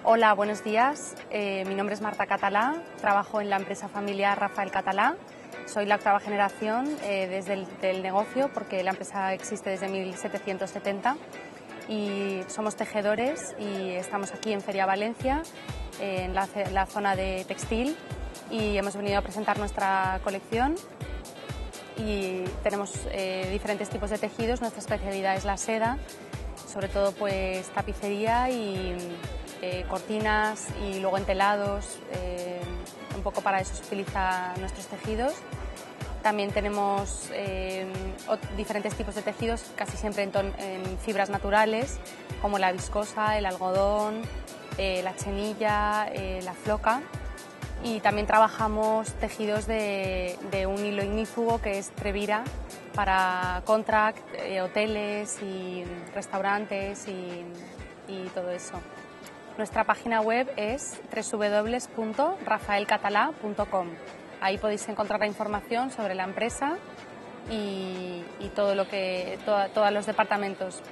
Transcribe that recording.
Hola, buenos días. Mi nombre es Marta Catalá, trabajo en la empresa familiar Rafael Catalá. Soy la octava generación desde el negocio, porque la empresa existe desde 1770 y somos tejedores y estamos aquí en Feria Valencia, en la zona de textil, y hemos venido a presentar nuestra colección. Y tenemos diferentes tipos de tejidos. Nuestra especialidad es la seda, sobre todo pues tapicería y cortinas, y luego entelados, un poco para eso se utilizan nuestros tejidos. También tenemos diferentes tipos de tejidos, casi siempre en fibras naturales, como la viscosa, el algodón, la chenilla, la floca. Y también trabajamos tejidos de un hilo ignífugo que es Trevira, para contract, hoteles y restaurantes y todo eso. Nuestra página web es www.rafaelcatalá.com. Ahí podéis encontrar la información sobre la empresa y todos los departamentos.